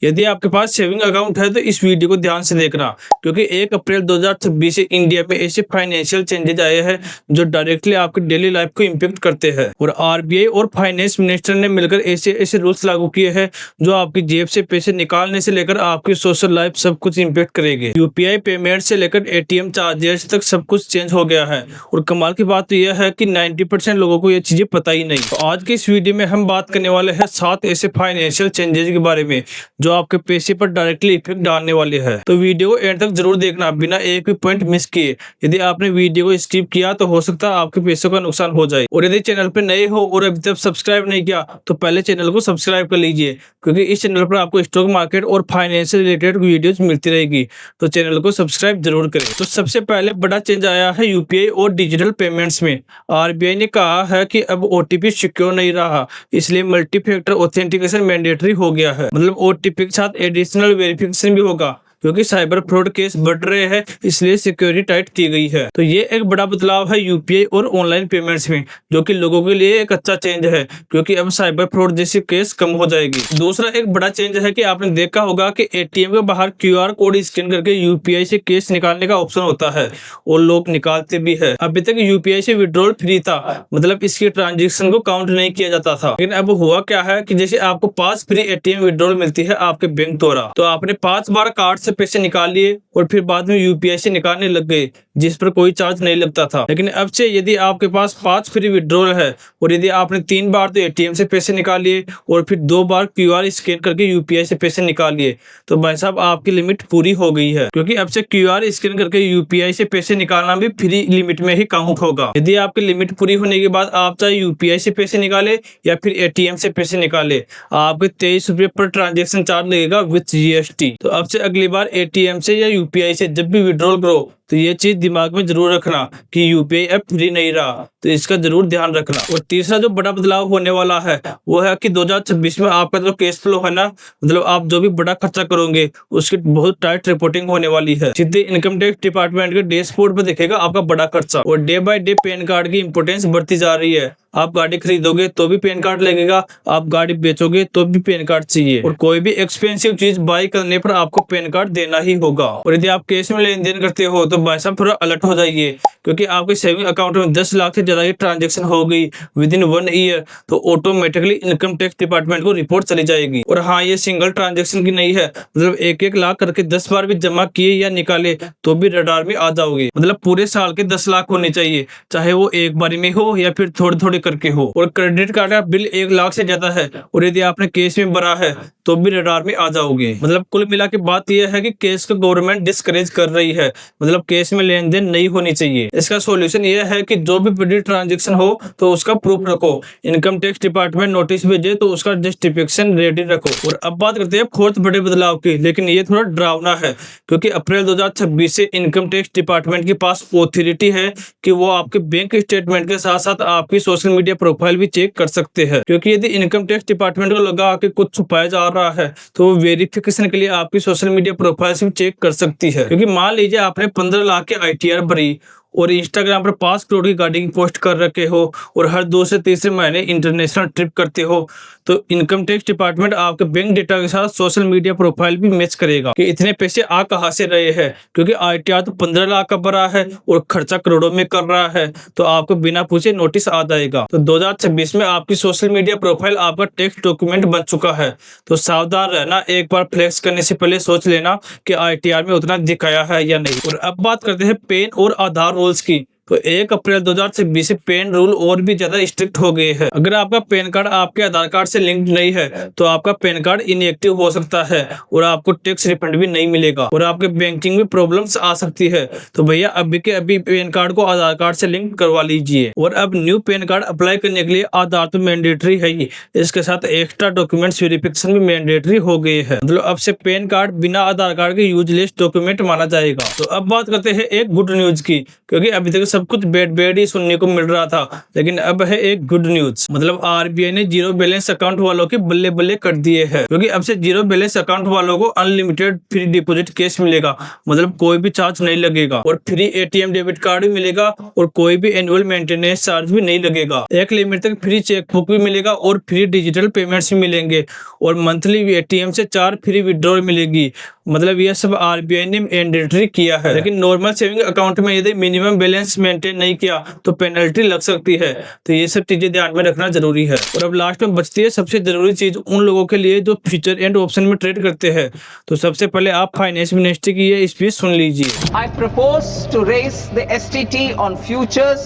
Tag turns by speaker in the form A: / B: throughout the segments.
A: यदि आपके पास saving account है तो इस वीडियो को ध्यान से देखना, क्योंकि 1 अप्रैल 2026 से इंडिया में ऐसे फाइनेंशियल चेंजेस आए हैं जो डायरेक्टली आपकी डेली लाइफ को इम्पेक्ट करते हैं। और आरबीआई और फाइनेंस मिनिस्टर ने मिलकर ऐसे ऐसे रूल्स लागू किए हैं जो आपकी जेब से पैसे निकालने से लेकर आपकी सोशल लाइफ सब कुछ इम्पेक्ट करेंगे। यूपीआई पेमेंट से लेकर एटीएम चार्जेस तक सब कुछ चेंज हो गया है। और कमाल की बात तो यह है कि 90% लोगों को ये चीजें पता ही नहीं। तो आज के इस वीडियो में हम बात करने वाले हैं 7 ऐसे फाइनेंशियल चेंजेस के बारे में जो आपके पैसे पर डायरेक्टली इफेक्ट डालने वाले हैं। तो वीडियो को एंड तक जरूर देखना बिना एक भी पॉइंट मिस किए। यदि आपने वीडियो को स्किप किया तो हो सकता है आपके पैसों का नुकसान हो जाए। और यदि चैनल पर नए हो और अभी तक सब्सक्राइब नहीं किया तो पहले चैनल को सब्सक्राइब कर लीजिए, क्योंकि इस चैनल पर आपको स्टॉक मार्केट और फाइनेंस से रिलेटेड वीडियोज मिलती रहेगी। तो चैनल को सब्सक्राइब जरूर करें। तो सबसे पहले बड़ा चेंज आया है यूपीआई और डिजिटल पेमेंट्स में। आरबीआई ने कहा है कि अब ओटीपी सिक्योर नहीं रहा, इसलिए मल्टी फैक्टर ऑथेंटिकेशन मैंडेटरी हो गया है। मतलब ओटीपी के साथ एडिशनल वेरिफिकेशन भी होगा, क्योंकि साइबर फ्रॉड केस बढ़ रहे हैं, इसलिए सिक्योरिटी टाइट की गई है। तो ये एक बड़ा बदलाव है यूपीआई और ऑनलाइन पेमेंट्स में, जो कि लोगों के लिए एक अच्छा चेंज है, क्योंकि अब साइबर फ्रॉड जैसी केस कम हो जाएगी। दूसरा एक बड़ा चेंज है कि आपने देखा होगा कि एटीएम के बाहर क्यूआर कोड स्कैन करके यूपीआई से कैश निकालने का ऑप्शन होता है और लोग निकालते भी है। अभी तक यूपीआई से विड्रॉल फ्री था, मतलब इसकी ट्रांजेक्शन को काउंट नहीं किया जाता था। लेकिन अब हुआ क्या है कि जैसे आपको 5 फ्री एटीएम विड्रॉल मिलती है आपके बैंक द्वारा, तो आपने 5 बार कार्ड से पैसे निकाल लिए और फिर बाद में यूपीआई से निकालने लग गए, जिस पर कोई चार्ज नहीं लगता था। लेकिन अब से यदि आपके पास 5 फ्री विड्रॉल है और यदि आपने 3 बार तो एटीएम से पैसे निकाल लिए और फिर 2 बार क्यूआर स्कैन करके यूपीआई से पैसे निकाल लिए, तो भाई साहब आपकी लिमिट पूरी हो गई है, क्योंकि अब से क्यूआर स्कैन करके यूपीआई से पैसे निकालना भी फ्री लिमिट में ही काउंट होगा। यदि आपकी लिमिट पूरी होने के बाद आप चाहे यूपीआई से पैसे निकाले या फिर एटीएम से पैसे निकाले, आपके 23 रुपये पर ट्रांजेक्शन चार्ज लगेगा विद जीएसटी। तो अब से अगली बार एटीएम से या यूपीआई से जब भी विड्रॉल करो तो ये चीज दिमाग में जरूर रखना कि यूपीआई ऐप फ्री नहीं रहा, तो इसका जरूर ध्यान रखना। और तीसरा जो बड़ा बदलाव होने वाला है वो है कि 2026 में आपका जो कैश फ्लो है ना, मतलब आप जो भी बड़ा खर्चा करोगे उसकी बहुत टाइट रिपोर्टिंग होने वाली है। सीधे इनकम टैक्स डिपार्टमेंट के डैशबोर्ड पर दिखेगा आपका बड़ा खर्चा। और day by day pan card की इंपोर्टेंस बढ़ती जा रही है। आप गाड़ी खरीदोगे तो भी पैन कार्ड लगेगा, आप गाड़ी बेचोगे तो भी पैन कार्ड चाहिए, और कोई भी एक्सपेंसिव चीज बाय करने पर आपको पैन कार्ड देना ही होगा। और यदि आप कैश में लेन देन करते हो तो भाई साहब थोड़ा अलर्ट हो जाइए, क्योंकि आपके सेविंग अकाउंट में 10 लाख से ज्यादा की ट्रांजेक्शन हो गई विद इन 1 ईयर तो ऑटोमेटिकली इनकम टैक्स डिपार्टमेंट को रिपोर्ट चली जाएगी। और हाँ, ये सिंगल ट्रांजेक्शन की नहीं है, मतलब 1-1 लाख करके 10 बार भी जमा किए या निकाले तो भी रडार में आ जाओगे। मतलब पूरे साल के 10 लाख होने चाहिए, चाहे वो एक बारी में हो या फिर थोड़े थोड़े करके हो। और क्रेडिट कार्ड का बिल 1 लाख से ज्यादा है और यदि आपने कैश में भरा है तो भी रडार में आ जाओगे। मतलब कुल मिला के बात यह है कि कैश को गवर्नमेंट डिस्करेज कर रही है, मतलब कैश में लेन देन नहीं होनी चाहिए। इसका सॉल्यूशन यह है कि जो भी बड़ी ट्रांजेक्शन हो तो उसका प्रूफ रखो, इनकम टैक्स डिपार्टमेंट नोटिस भेजे तो उसका जस्टिफिकेशन रेडी रखो। और अब बात करते हैं फोर्थ बड़े बदलाव की, लेकिन ये थोड़ा डरावना है, क्योंकि अप्रैल 2026 से इनकम टैक्स डिपार्टमेंट के पास ऑथोरिटी है कि वो आपके बैंक स्टेटमेंट के साथ साथ आपकी सोशल मीडिया प्रोफाइल भी चेक कर सकते हैं। क्योंकि यदि इनकम टैक्स डिपार्टमेंट को लगा कि कुछ छुपाया जा रहा है तो वो वेरिफिकेशन के लिए आपकी सोशल मीडिया प्रोफाइल से भी चेक कर सकती है। क्योंकि मान लीजिए आपने 15 लाख के आईटीआर भरी और इंस्टाग्राम पर 5 करोड़ की गाड़ी पोस्ट कर रखे हो और हर 2 से तीसरे महीने इंटरनेशनल ट्रिप करते हो, तो इनकम टैक्स डिपार्टमेंट आपके बैंक डेटा के साथ सोशल मीडिया प्रोफाइल भी मैच करेगा कि इतने पैसे आ कहां से रहे हैं। क्योंकि आईटीआर तो 15 लाख का भरा है और खर्चा करोड़ों में कर रहा है, तो आपको बिना पूछे नोटिस आ जाएगा। तो 2026 में आपकी सोशल मीडिया प्रोफाइल आपका टैक्स डॉक्यूमेंट बन चुका है, तो सावधान रहना। एक बार फ्लेक्स करने से पहले सोच लेना कि आईटीआर में उतना दिखाया है या नहीं। और अब बात करते हैं पेन और आधार रूल्स की। तो 1 अप्रैल 2026 से पेन रूल और भी ज्यादा स्ट्रिक्ट हो गए हैं। अगर आपका पैन कार्ड आपके आधार कार्ड से लिंक्ड नहीं है तो आपका पैन कार्ड इनएक्टिव हो सकता है और आपको टैक्स रिफंड भी नहीं मिलेगा और आपके बैंकिंग में प्रॉब्लम्स आ सकती है। तो भैया अभी के अभी पैन कार्ड को आधार कार्ड से लिंक करवा लीजिए। और अब न्यू पैन कार्ड अप्लाई करने के लिए आधार तो मैंडेटरी है ही, इसके साथ एक्स्ट्रा डॉक्यूमेंट्स वेरिफिकेशन भी मैंडेटरी हो गए हैं। मतलब अब से पैन कार्ड बिना आधार कार्ड के यूजलेस डॉक्यूमेंट माना जाएगा। तो अब बात करते हैं एक गुड न्यूज की, क्योंकि अभी तक सब कुछ बैड ही सुनने को मिल रहा था, लेकिन अब है एक गुड न्यूज। मतलब आरबीआई ने जीरो बैलेंस अकाउंट वालों के बल्ले बल्ले कर दिए हैं, क्योंकि अब से जीरो बैलेंस अकाउंट वालों को अनलिमिटेड फ्री डिपॉजिट कैश मिलेगा। मतलब कोई भी चार्ज नहीं लगेगा और फ्री एटीएम डेबिट कार्ड भी मिलेगा और कोई भी एनुअल मेंटेनेंस चार्ज भी नहीं लगेगा। एक लिमिट तक फ्री चेकबुक भी मिलेगा और फ्री डिजिटल पेमेंट्स भी मिलेंगे और मंथली एटीएम से 4 फ्री विड्रॉल मिलेगी। मतलब यह सब आरबीआई ने मैंडेटरी किया है। लेकिन नॉर्मल सेविंग अकाउंट में यदि मिनिमम बैलेंस मेंटेन नहीं किया तो पेनल्टी लग सकती है। तो ये सब चीजें ध्यान में रखना जरूरी है। और अब लास्ट में बचती है सबसे जरूरी चीज उन लोगों के लिए जो फ्यूचर एंड ऑप्शन में ट्रेड करते हैं। तो सबसे पहले आप फाइनेंस मिनिस्ट्री की ये स्पीच सुन लीजिए।
B: I propose to raise the STT on futures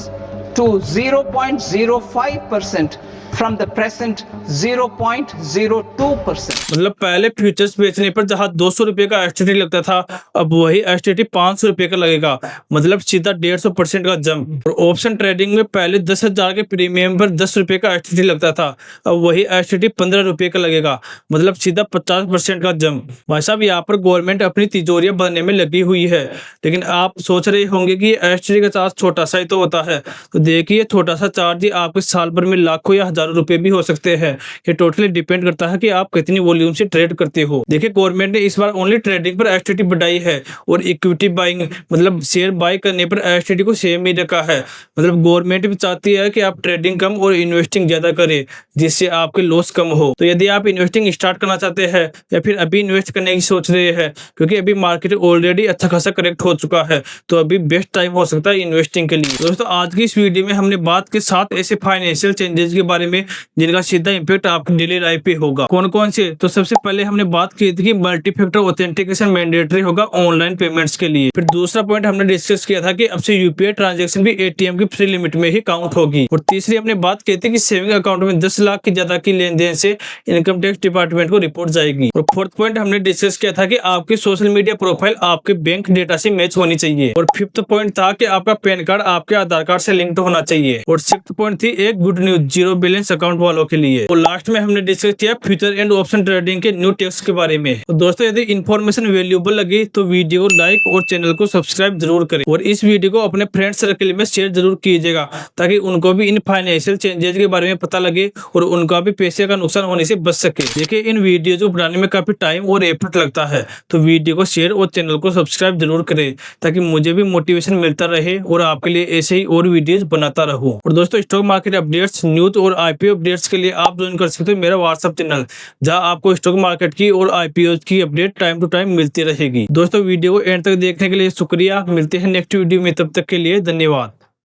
B: to 0.05% from the present 0.02%.
A: मतलब पहले फ्यूचर्स बेचने पर जहां 200 रुपए का एसटीटी लगता था, अब वही एसटीटी 500 रुपए का लगेगा। मतलब सीधा 150% का जंप। और ऑप्शन ट्रेडिंग में पहले 10,000 के प्रीमियम पर 10 रुपए का एसटीटी लगता था, अब वही एसटीटी 15 रुपए का लगेगा। मतलब सीधा 50% का जंप। भाई साहब, यहाँ पर गवर्नमेंट अपनी तिजोरियां भरने में लगी हुई है। लेकिन आप सोच रहे होंगे कि एसटीटी का चार्ज छोटा सा ही तो होता है। तो देखिए, छोटा सा चार्ज ही आपके साल भर में लाखों या हजारों रुपए भी हो सकते हैं। ये टोटली डिपेंड करता है कि आप कितनी वॉल्यूम से ट्रेड करते हो। देखिए, गवर्नमेंट ने इस बार ओनली ट्रेडिंग पर एसटीटी बढ़ाई है और इक्विटी बाइंग मतलब शेयर बाय करने पर एसटीटी को सेम ही रखा है। मतलब गवर्नमेंट भी चाहती है कि आप ट्रेडिंग कम और इन्वेस्टिंग ज्यादा करें, जिससे आपके लॉस कम हो। तो यदि आप इन्वेस्टिंग स्टार्ट करना चाहते हैं या फिर अभी इन्वेस्ट करने की सोच रहे हैं, क्योंकि अभी मार्केट ऑलरेडी अच्छा खासा करेक्ट हो चुका है, तो अभी बेस्ट टाइम हो सकता है इन्वेस्टिंग के लिए। दोस्तों, आज की इस वीडियो में हमने बात की 7 ऐसे फाइनेंशियल चेंजेस के बारे में जिनका सीधा इंपैक्ट आपकी डेली लाइफ पे होगा। कौन कौन से? तो सबसे पहले हमने बात की थी कि मल्टी फैक्टर ऑथेंटिकेशन मैंडेटरी होगा ऑनलाइन पेमेंट्स के लिए। फिर दूसरा पॉइंट हमने डिस्कस किया था कि अब से यूपीआई ट्रांजैक्शन भी एटीएम की फ्री लिमिट में ही काउंट होगी। और तीसरी हमने बात की थी कि सेविंग अकाउंट में 10 लाख की ज्यादा की लेन देन से इनकम टैक्स डिपार्टमेंट को रिपोर्ट जाएगी। और फोर्थ पॉइंट हमने डिस्कस किया था कि आपकी सोशल मीडिया प्रोफाइल आपके बैंक डेटा से मैच होनी चाहिए। और फिफ्थ पॉइंट था कि आपका पैन कार्ड आपके आधार कार्ड से लिंक्ड होना चाहिए। और सिक्स्थ पॉइंट थी एक good news zero balance account वालों के लिए। और लास्ट में हमने डिस्कस किया फ्यूचर एंड ऑप्शन ट्रेडिंग के न्यू टेक्स के बारे में। तो दोस्तों, यदि इन्फॉर्मेशन वैल्यूएबल लगी तो वीडियो को लाइक और चैनल को सब्सक्राइब जरूर करें और इस वीडियो को अपने फ्रेंड सर्कल में शेयर जरूर कीजिएगा, ताकि उनको भी इन फाइनेंशियल चेंजेस के बारे में पता लगे और उनका भी पैसे का नुकसान होने से बच सके। देखिए, इन वीडियो को बनाने में काफी टाइम और एफर्ट लगता है, तो वीडियो को शेयर और चैनल को सब्सक्राइब जरूर करें, ताकि मुझे भी मोटिवेशन मिलता रहे और आपके लिए ऐसे ही और वीडियोस बनाता रहूं। और दोस्तों, स्टॉक मार्केट अपडेट्स, न्यूज और आईपीओ अपडेट्स के लिए आप ज्वाइन कर सकते हो मेरा व्हाट्सएप चैनल, जहां आपको स्टॉक मार्केट की और आईपीओ की अपडेट टाइम टू टाइम मिलती रहेगी। दोस्तों, वीडियो को एंड तक देखने के लिए शुक्रिया। मिलते हैं नेक्स्ट वीडियो में, तब तक के लिए धन्यवाद।